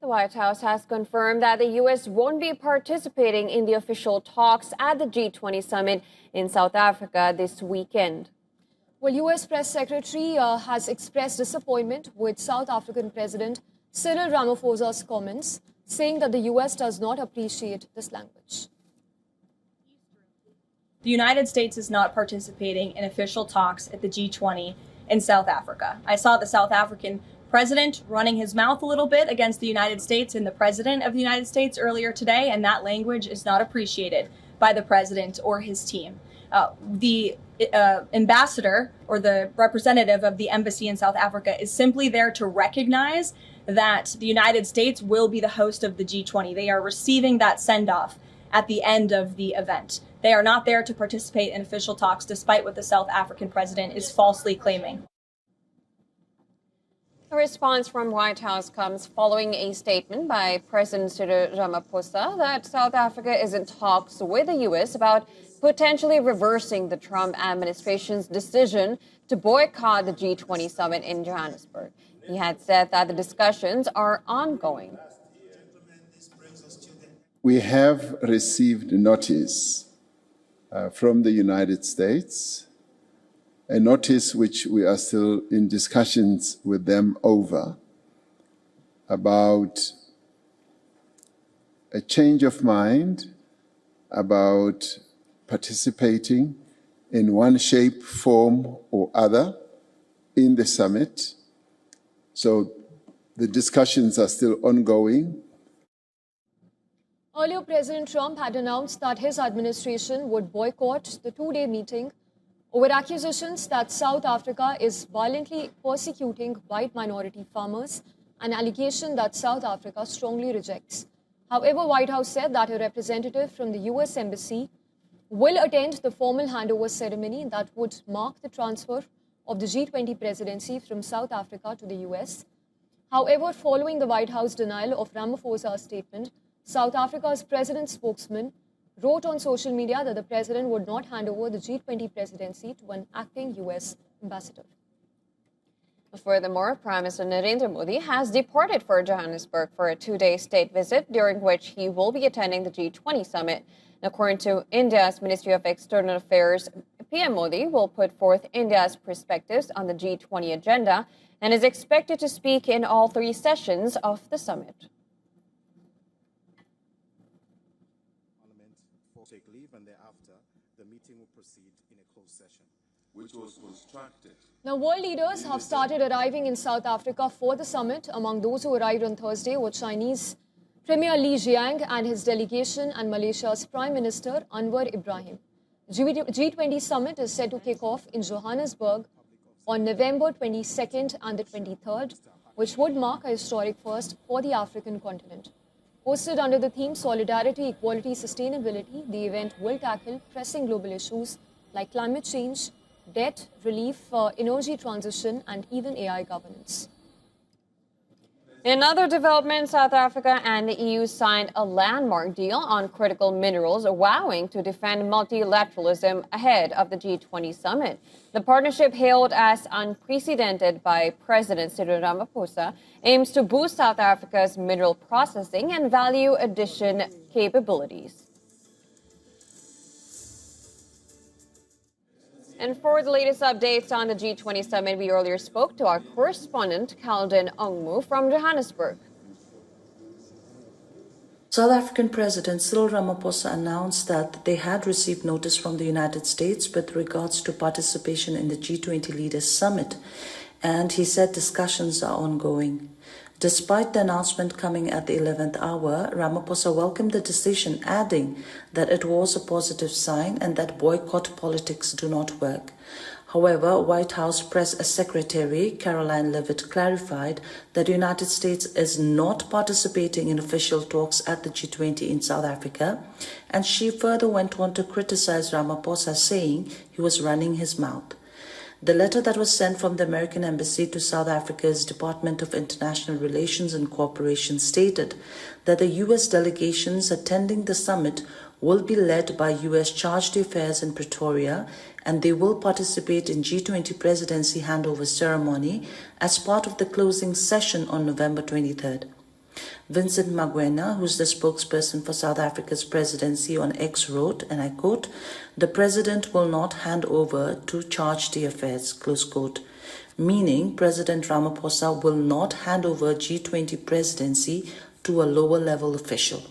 The White House has confirmed that the U.S. won't be participating in the official talks at the G20 Summit in South Africa this weekend. Well, U.S. Press Secretary has expressed disappointment with South African President Cyril Ramaphosa's comments, saying that the U.S. does not appreciate this language. The United States is not participating in official talks at the G20 in South Africa. I saw the South African president running his mouth a little bit against the United States and the president of the United States earlier today, and that language is not appreciated by the president or his team. The ambassador or the representative of the embassy in South Africa is simply there to recognize that the United States will be the host of the G20. They are receiving that send-off at the end of the event. They are not there to participate in official talks, despite what the South African president is falsely claiming. The response from White House comes following a statement by President Cyril Ramaphosa that South Africa is in talks with the U.S. about potentially reversing the Trump administration's decision to boycott the G20 summit in Johannesburg. He had said that the discussions are ongoing. We have received notice from the United States, a notice which we are still in discussions with them over, about a change of mind about participating in one shape, form, or other in the summit. So the discussions are still ongoing. Earlier, President Trump had announced that his administration would boycott the two-day meeting over accusations that South Africa is violently persecuting white minority farmers, an allegation that South Africa strongly rejects. However, White House said that a representative from the U.S. Embassy will attend the formal handover ceremony that would mark the transfer of the G20 presidency from South Africa to the U.S. However, following the White House denial of Ramaphosa's statement, South Africa's president's spokesman wrote on social media that the president would not hand over the G20 presidency to an acting U.S. ambassador. Furthermore, Prime Minister Narendra Modi has departed for Johannesburg for a two-day state visit, during which he will be attending the G20 summit. According to India's Ministry of External Affairs, PM Modi will put forth India's perspectives on the G20 agenda and is expected to speak in all three sessions of the summit. Take leave, and thereafter the meeting will proceed in a closed session, which was constructed. Now, world leaders have started arriving in South Africa for the summit. Among those who arrived on Thursday were Chinese Premier Li Jiang and his delegation and Malaysia's Prime Minister Anwar Ibrahim. G20 Summit is set to kick off in Johannesburg on November 22nd and the 23rd, which would mark a historic first for the African continent. Hosted under the theme Solidarity, Equality, Sustainability, the event will tackle pressing global issues like climate change, debt relief, energy transition, and even AI governance. In other developments, South Africa and the EU signed a landmark deal on critical minerals, vowing to defend multilateralism ahead of the G20 summit. The partnership, hailed as unprecedented by President Cyril Ramaphosa, aims to boost South Africa's mineral processing and value addition capabilities. And for the latest updates on the G20 summit, we earlier spoke to our correspondent, Kalden Ongmu from Johannesburg. South African President Cyril Ramaphosa announced that they had received notice from the United States with regards to participation in the G20 Leaders Summit, and he said discussions are ongoing. Despite the announcement coming at the 11th hour, Ramaphosa welcomed the decision, adding that it was a positive sign and that boycott politics do not work. However, White House Press Secretary Caroline Leavitt clarified that the United States is not participating in official talks at the G20 in South Africa, and she further went on to criticize Ramaphosa, saying he was running his mouth. The letter that was sent from the American Embassy to South Africa's Department of International Relations and Cooperation stated that the U.S. delegations attending the summit will be led by U.S. Chargé d'Affaires in Pretoria, and they will participate in G20 presidency handover ceremony as part of the closing session on November 23rd. Vincent Magwena, who's the spokesperson for South Africa's presidency, on X wrote, and I quote, "The president will not hand over to charge the affairs," close quote, meaning President Ramaphosa will not hand over G20 presidency to a lower level official.